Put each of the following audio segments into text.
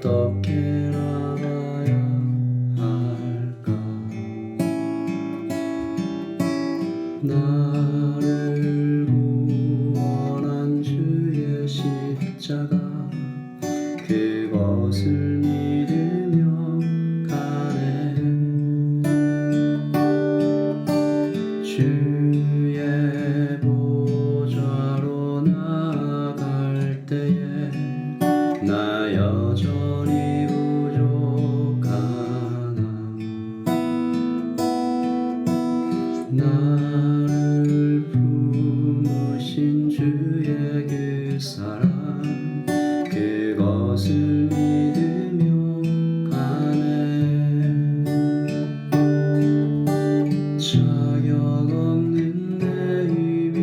어떻게 나가야 할까? 나를 구원한 주의 십자가 그것을 믿으며 가네. 주의 보좌로 나아갈 때에 나 여전히 부족하나. 나를 품으신 주의 그 사랑 그것을 믿으며 가네. 자격 없는 내 의미아니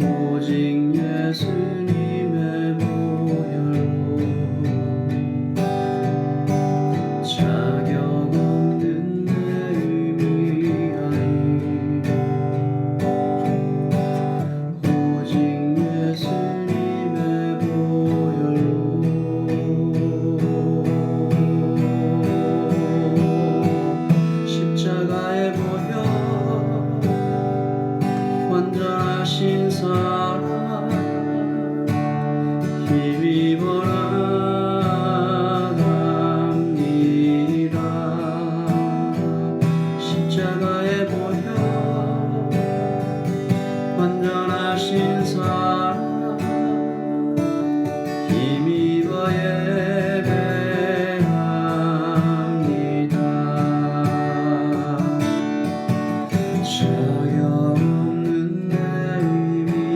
오직 예수님의 보혈로. 자격 없는 내 의미아니 오직 예수님의 보혈로. 십자가의 보혈 완전하신 사랑 힘입어 나갑니다. 십자가의 보혈 완전하신 사랑 힘입어 예배합니다. 자격 없는 내 의미아니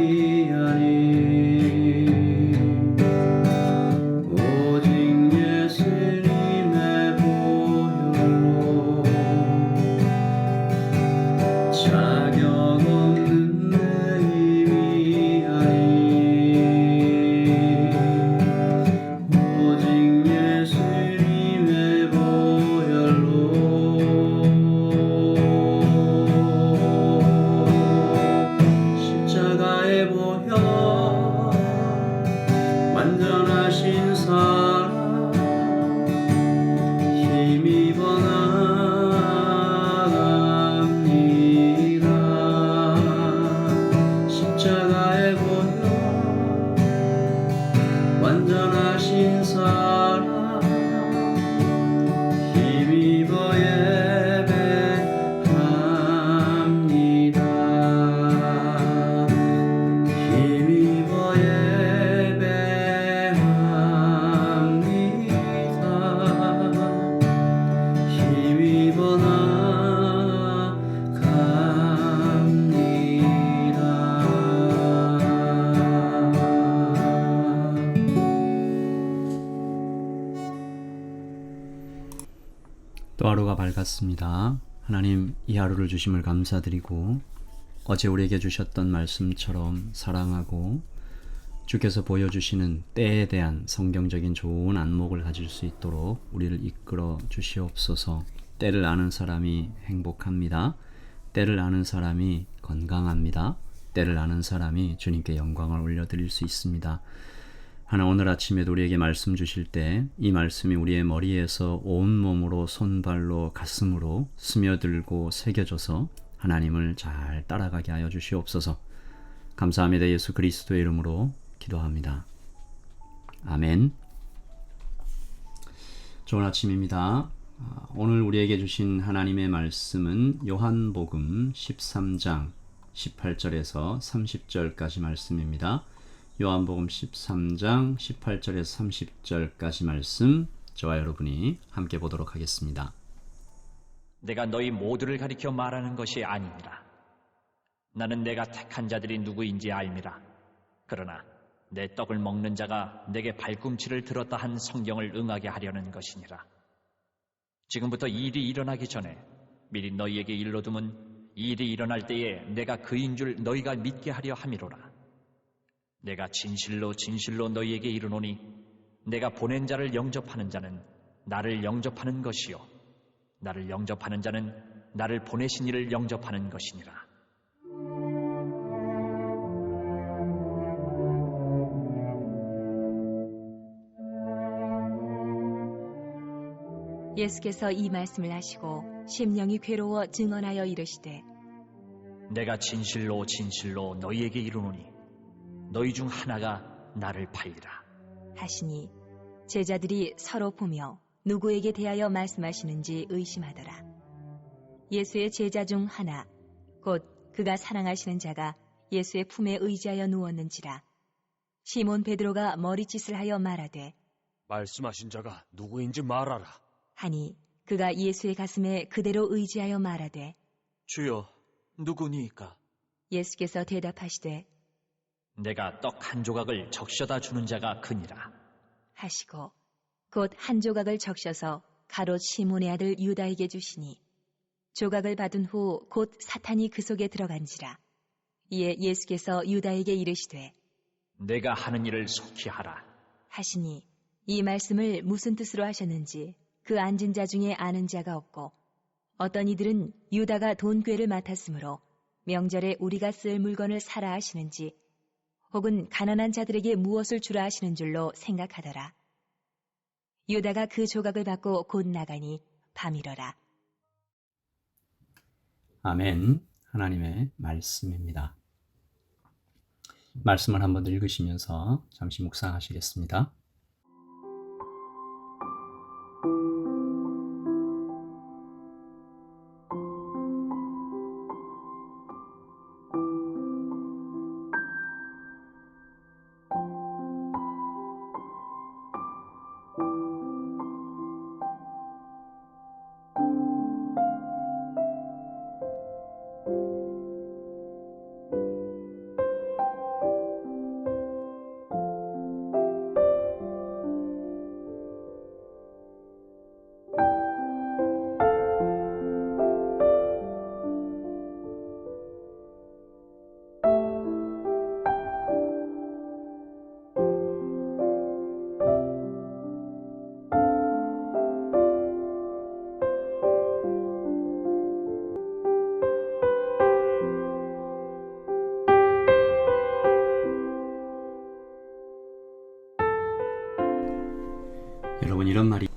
오직 예수님의 보혈로. 자격 없는 내 의미아니 오직 예수님의 보혈로. 십자가의 보혈 완전하신 사랑 힘입어 나갑니다. 십자가의 보혈 완전하신 사랑 힘입어 예배합니다. 힘입어 예배합니다. 힘입어 나갑니다. 또 하루가 밝았습니다. 하나님, 이 하루를 주심을 감사드리고 어제 우리에게 주셨던 말씀처럼 사랑하고 주께서 보여주시는 때에 대한 성경적인 좋은 안목을 가질 수 있도록 우리를 이끌어 주시옵소서. 때를 아는 사람이 행복합니다. 때를 아는 사람이 건강합니다. 때를 아는 사람이 주님께 영광을 올려드릴 수 있습니다. 하나, 오늘 아침에도 우리에게 말씀 주실 때 이 말씀이 우리의 머리에서 온몸으로 손발로 가슴으로 스며들고 새겨져서 하나님을 잘 따라가게 하여 주시옵소서. 감사합니다. 예수 그리스도의 이름으로 기도합니다. 아멘. 좋은 아침입니다. 오늘 우리에게 주신 하나님의 말씀은 요한복음 13장 18절에서 30절까지 말씀입니다. 요한복음 13장 18절에서 30절까지 말씀, 저와 여러분이 함께 보도록 하겠습니다. 내가 너희 모두를 가리켜 말하는 것이 아니니라. 나는 내가 택한 자들이 누구인지 알미라. 그러나 내 떡을 먹는 자가 내게 발꿈치를 들었다 한 성경을 응하게 하려는 것이니라. 지금부터 일이 일어나기 전에 미리 너희에게 일러두면 일이 일어날 때에 내가 그인 줄 너희가 믿게 하려 함이로라. 내가 진실로 진실로 너희에게 이르노니 내가 보낸 자를 영접하는 자는 나를 영접하는 것이요 나를 영접하는 자는 나를 보내신 이를 영접하는 것이니라. 예수께서 이 말씀을 하시고 심령이 괴로워 증언하여 이르시되 내가 진실로 진실로 너희에게 이르노니 너희 중 하나가 나를 팔리라. 하시니 제자들이 서로 보며 누구에게 대하여 말씀하시는지 의심하더라. 예수의 제자 중 하나 곧 그가 사랑하시는 자가 예수의 품에 의지하여 누웠는지라. 시몬 베드로가 머리짓을 하여 말하되 말씀하신 자가 누구인지 말하라. 하니 그가 예수의 가슴에 그대로 의지하여 말하되 주여, 누구니이까? 예수께서 대답하시되 내가 떡 한 조각을 적셔다 주는 자가 그니라. 하시고 곧 한 조각을 적셔서 가롯 시몬의 아들 유다에게 주시니 조각을 받은 후 곧 사탄이 그 속에 들어간지라. 이에 예수께서 유다에게 이르시되 내가 하는 일을 속히 하라. 하시니 이 말씀을 무슨 뜻으로 하셨는지 그 앉은 자 중에 아는 자가 없고 어떤 이들은 유다가 돈꾀를 맡았으므로 명절에 우리가 쓸 물건을 사라 하시는지 혹은 가난한 자들에게 무엇을 주라 하시는 줄로 생각하더라. 유다가 그 조각을 받고 곧 나가니 밤이러라. 아멘. 하나님의 말씀입니다. 말씀을 한번 더 읽으시면서 잠시 묵상하시겠습니다. 여러분, 이런 말이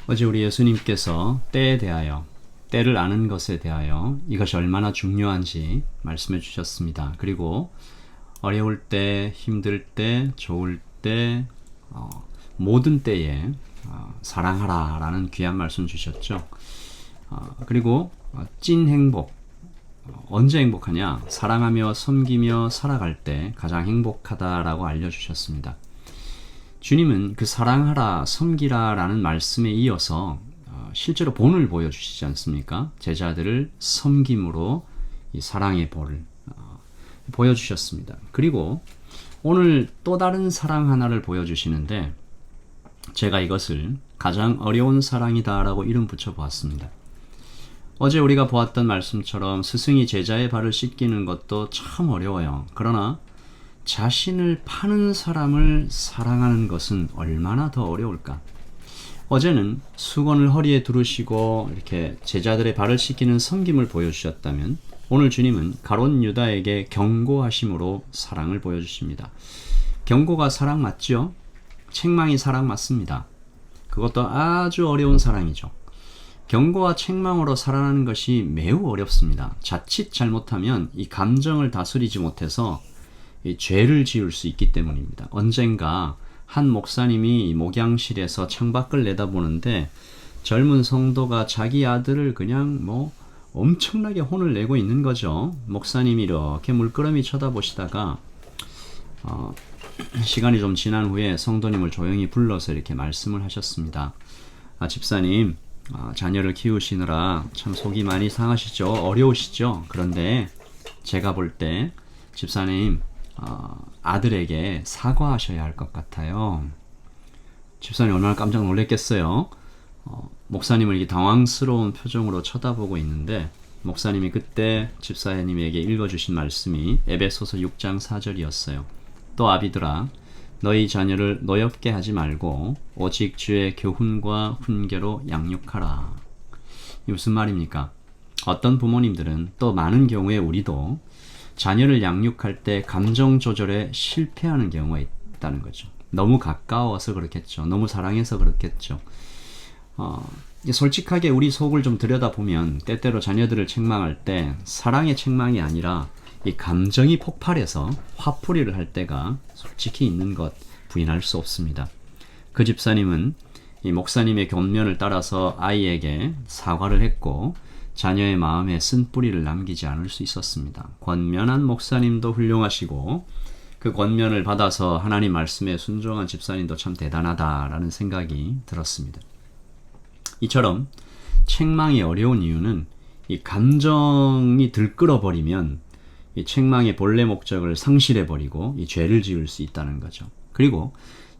어제 우리 예수님께서 때에 대하여, 때를 아는 것에 대하여 이것이 얼마나 중요한지 말씀해 주셨습니다. 그리고 어려울 때, 힘들 때, 좋을 때, 모든 때에 사랑하라 라는 귀한 말씀 주셨죠. 그리고 찐 행복, 언제 행복하냐? 사랑하며 섬기며 살아갈 때 가장 행복하다라고 알려주셨습니다. 주님은 그 사랑하라, 섬기라 라는 말씀에 이어서 실제로 본을 보여주시지 않습니까? 제자들을 섬김으로 이 사랑의 본을 보여주셨습니다. 그리고 오늘 또 다른 사랑 하나를 보여주시는데 제가 이것을 가장 어려운 사랑이다 라고 이름 붙여보았습니다. 어제 우리가 보았던 말씀처럼 스승이 제자의 발을 씻기는 것도 참 어려워요. 그러나 자신을 파는 사람을 사랑하는 것은 얼마나 더 어려울까? 어제는 수건을 허리에 두르시고 이렇게 제자들의 발을 씻기는 섬김을 보여주셨다면 오늘 주님은 가롯 유다에게 경고하심으로 사랑을 보여주십니다. 경고가 사랑 맞죠? 책망이 사랑 맞습니다. 그것도 아주 어려운 사랑이죠. 경고와 책망으로 살아가는 것이 매우 어렵습니다. 자칫 잘못하면 이 감정을 다스리지 못해서 이 죄를 지을 수 있기 때문입니다. 언젠가 한 목사님이 목양실에서 창밖을 내다보는데 젊은 성도가 자기 아들을 그냥 엄청나게 혼을 내고 있는 거죠. 목사님이 이렇게 물끄러미 쳐다보시다가 시간이 좀 지난 후에 성도님을 조용히 불러서 이렇게 말씀을 하셨습니다. 집사님, 자녀를 키우시느라 참 속이 많이 상하시죠? 어려우시죠? 그런데 제가 볼 때 집사님 아들에게 사과하셔야 할 것 같아요. 집사님 얼마나 깜짝 놀랐겠어요. 목사님을 이렇게 당황스러운 표정으로 쳐다보고 있는데 목사님이 그때 집사님에게 읽어주신 말씀이 에베소서 6장 4절이었어요. 또 아비들아, 너희 자녀를 노엽게 하지 말고 오직 주의 교훈과 훈계로 양육하라. 이 무슨 말입니까? 어떤 부모님들은 또 많은 경우에 우리도 자녀를 양육할 때 감정 조절에 실패하는 경우가 있다는 거죠. 너무 가까워서 그렇겠죠. 너무 사랑해서 그렇겠죠. 솔직하게 우리 속을 좀 들여다보면 때때로 자녀들을 책망할 때 사랑의 책망이 아니라 이 감정이 폭발해서 화풀이를 할 때가 솔직히 있는 것 부인할 수 없습니다. 그 집사님은 이 목사님의 권면을 따라서 아이에게 사과를 했고 자녀의 마음에 쓴뿌리를 남기지 않을 수 있었습니다. 권면한 목사님도 훌륭하시고 그 권면을 받아서 하나님 말씀에 순종한 집사님도 참 대단하다라는 생각이 들었습니다. 이처럼 책망이 어려운 이유는 이 감정이 들끓어버리면 이 책망의 본래 목적을 상실해버리고 이 죄를 지을 수 있다는 거죠. 그리고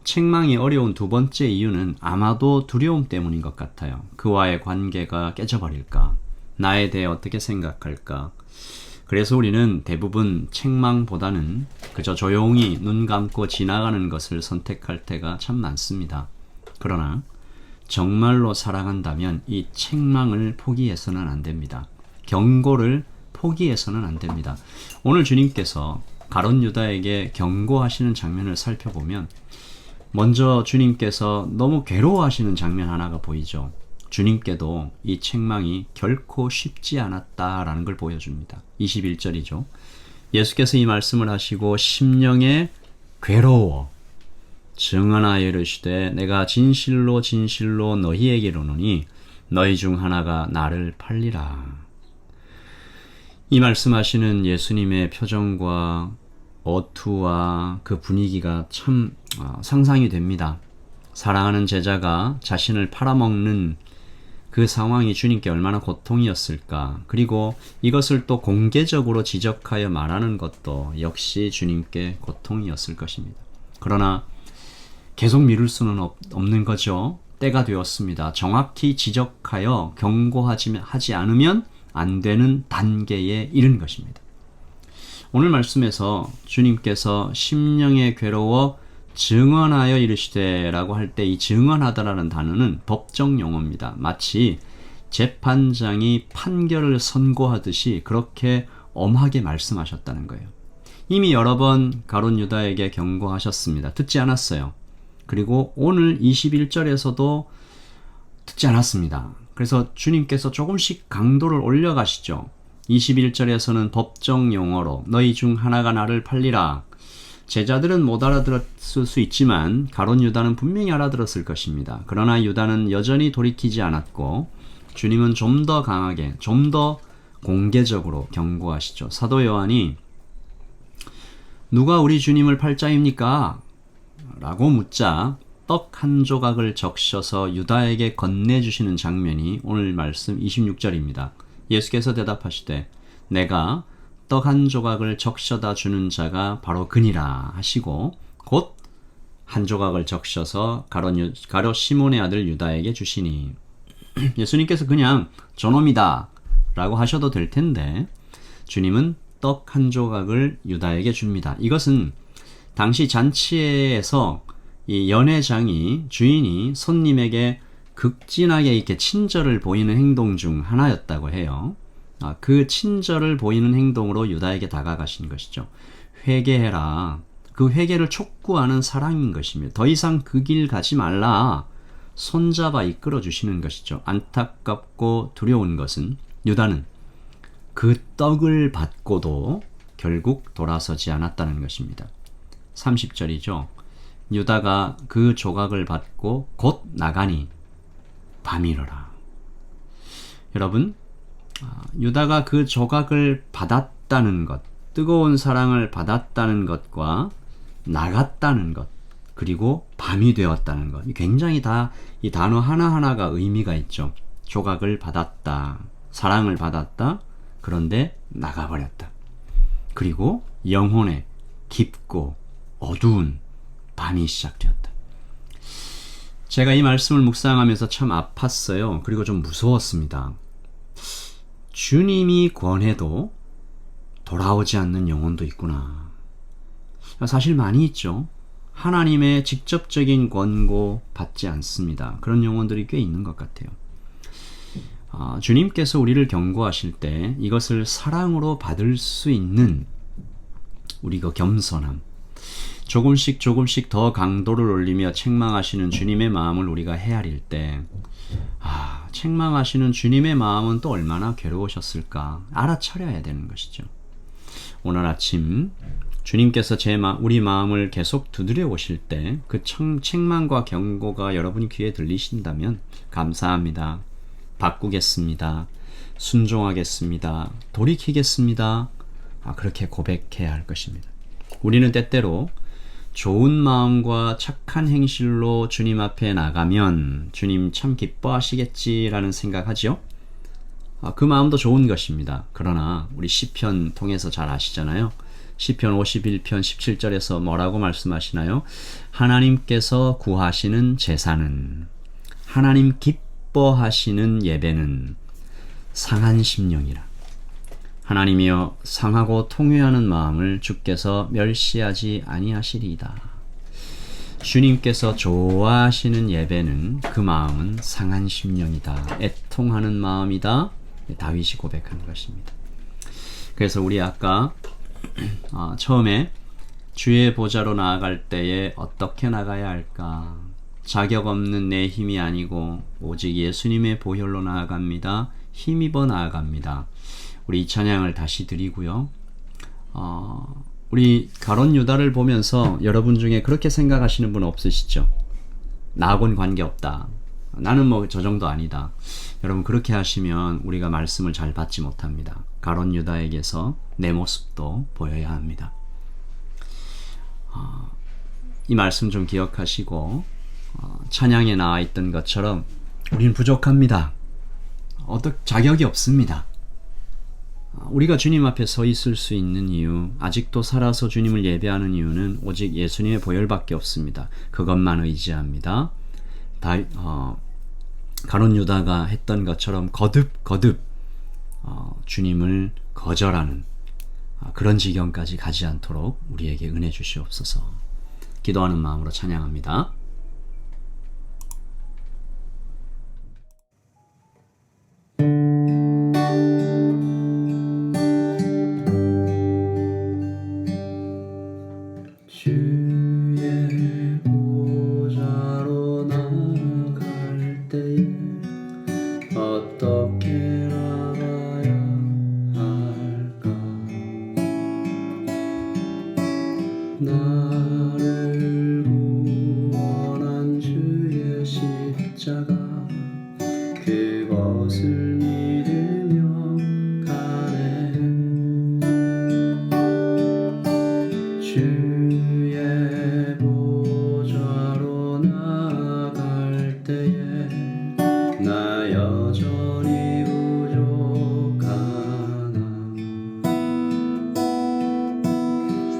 책망이 어려운 두 번째 이유는 아마도 두려움 때문인 것 같아요. 그와의 관계가 깨져버릴까? 나에 대해 어떻게 생각할까? 그래서 우리는 대부분 책망보다는 그저 조용히 눈 감고 지나가는 것을 선택할 때가 참 많습니다. 그러나 정말로 사랑한다면 이 책망을 포기해서는 안 됩니다. 경고를 포기해서는 안 됩니다. 오늘 주님께서 가룟 유다에게 경고하시는 장면을 살펴보면 먼저 주님께서 너무 괴로워하시는 장면 하나가 보이죠. 주님께도 이 책망이 결코 쉽지 않았다라는 걸 보여줍니다. 21절이죠. 예수께서 이 말씀을 하시고 심령에 괴로워 증언하여 이르시되 내가 진실로 진실로 너희에게 이르노니 너희 중 하나가 나를 팔리라. 이 말씀하시는 예수님의 표정과 어투와 그 분위기가 참 상상이 됩니다. 사랑하는 제자가 자신을 팔아먹는 그 상황이 주님께 얼마나 고통이었을까. 그리고 이것을 또 공개적으로 지적하여 말하는 것도 역시 주님께 고통이었을 것입니다. 그러나 계속 미룰 수는 없는 거죠. 때가 되었습니다. 정확히 지적하여 경고하지 않으면 안 되는 단계에 이른 것입니다. 오늘 말씀에서 주님께서 심령에 괴로워 증언하여 이르시되 라고 할 때 이 증언하다라는 단어는 법정 용어입니다. 마치 재판장이 판결을 선고하듯이 그렇게 엄하게 말씀하셨다는 거예요. 이미 여러 번 가룟 유다에게 경고하셨습니다. 듣지 않았어요. 그리고 오늘 21절에서도 듣지 않았습니다. 그래서 주님께서 조금씩 강도를 올려가시죠. 21절에서는 법정 용어로 너희 중 하나가 나를 팔리라. 제자들은 못 알아들었을 수 있지만 가룟 유다는 분명히 알아들었을 것입니다. 그러나 유다는 여전히 돌이키지 않았고 주님은 좀 더 강하게, 좀 더 공개적으로 경고하시죠. 사도 요한이 누가 우리 주님을 팔 자입니까? 라고 묻자 떡 한 조각을 적셔서 유다에게 건네주시는 장면이 오늘 말씀 26절입니다. 예수께서 대답하시되 내가 떡 한 조각을 적셔다 주는 자가 바로 그니라 하시고 곧 한 조각을 적셔서 가룟 시몬의 아들 유다에게 주시니 예수님께서 그냥 저놈이다 라고 하셔도 될 텐데 주님은 떡 한 조각을 유다에게 줍니다. 이것은 당시 잔치에서 이 연회장이 주인이 손님에게 극진하게 이렇게 친절을 보이는 행동 중 하나였다고 해요. 그 친절을 보이는 행동으로 유다에게 다가가신 것이죠. 회개해라. 그 회개를 촉구하는 사랑인 것입니다. 더 이상 그 길 가지 말라. 손잡아 이끌어 주시는 것이죠. 안타깝고 두려운 것은 유다는 그 떡을 받고도 결국 돌아서지 않았다는 것입니다. 30절이죠. 유다가 그 조각을 받고 곧 나가니 밤이러라. 여러분, 유다가 그 조각을 받았다는 것, 뜨거운 사랑을 받았다는 것과 나갔다는 것, 그리고 밤이 되었다는 것, 굉장히 다 이 단어 하나하나가 의미가 있죠. 조각을 받았다, 사랑을 받았다, 그런데 나가버렸다. 그리고 영혼에 깊고 어두운 밤이 시작되었다. 제가 이 말씀을 묵상하면서 참 아팠어요. 그리고 좀 무서웠습니다. 주님이 권해도 돌아오지 않는 영혼도 있구나. 사실 많이 있죠. 하나님의 직접적인 권고 받지 않습니다. 그런 영혼들이 꽤 있는 것 같아요. 주님께서 우리를 경고하실 때 이것을 사랑으로 받을 수 있는 우리 그 겸손함, 조금씩 조금씩 더 강도를 올리며 책망하시는 주님의 마음을 우리가 헤아릴 때, 책망하시는 주님의 마음은 또 얼마나 괴로우셨을까 알아차려야 되는 것이죠. 오늘 아침 주님께서 우리 마음을 계속 두드려 오실 때 그 책망과 경고가 여러분 귀에 들리신다면 감사합니다. 바꾸겠습니다. 순종하겠습니다. 돌이키겠습니다. 그렇게 고백해야 할 것입니다. 우리는 때때로 좋은 마음과 착한 행실로 주님 앞에 나가면 주님 참 기뻐하시겠지라는 생각하죠. 그 마음도 좋은 것입니다. 그러나 우리 시편 통해서 잘 아시잖아요. 시편 51편 17절에서 뭐라고 말씀하시나요? 하나님께서 구하시는 제사는, 하나님 기뻐하시는 예배는 상한 심령이라. 하나님이여 상하고 통회하는 마음을 주께서 멸시하지 아니하시리이다. 주님께서 좋아하시는 예배는 그 마음은 상한 심령이다. 애통하는 마음이다. 다윗이 고백하는 것입니다. 그래서 우리 아까 처음에 주의 보좌로 나아갈 때에 어떻게 나가야 할까? 자격 없는 내 힘이 아니고 오직 예수님의 보혈로 나아갑니다. 힘입어 나아갑니다. 우리 이 찬양을 다시 드리고요. 우리 가룟 유다를 보면서 여러분 중에 그렇게 생각하시는 분 없으시죠? 나하고는 관계없다. 나는 뭐 저 정도 아니다. 여러분 그렇게 하시면 우리가 말씀을 잘 받지 못합니다. 가룟 유다에게서 내 모습도 보여야 합니다. 이 말씀 좀 기억하시고 찬양에 나와 있던 것처럼 우리는 부족합니다. 자격이 없습니다. 우리가 주님 앞에 서 있을 수 있는 이유, 아직도 살아서 주님을 예배하는 이유는 오직 예수님의 보혈밖에 없습니다. 그것만 의지합니다. 가룟 유다가 했던 것처럼 거듭 주님을 거절하는 그런 지경까지 가지 않도록 우리에게 은혜 주시옵소서. 기도하는 마음으로 찬양합니다. 주의 보좌로 나갈 때에 어떻게 나가야 할까? 나를 구원한 주의 십자가 그것을 믿으며 가네. 주의 보좌로 나갈 때에 나 여전히 부족하나.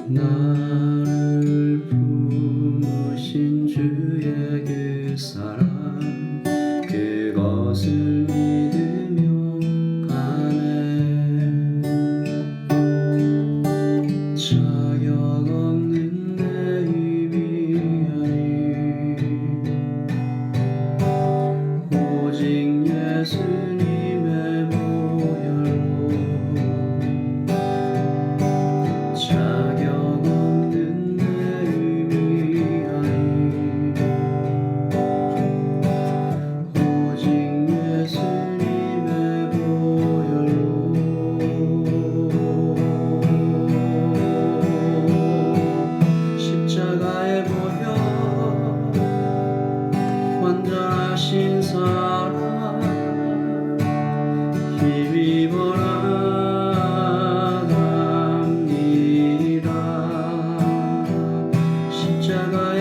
나를 품으신 주의 그 사랑 그것을 믿으며 가네. 자격 없는 내 힘이 아니 오직 예수님의 보혈로. 자격 없는 내 힘이 아니 오직 예수님의 보혈로. 십자가의 보혈 완전하신 사랑 힘입어 나갑니다. 십자가의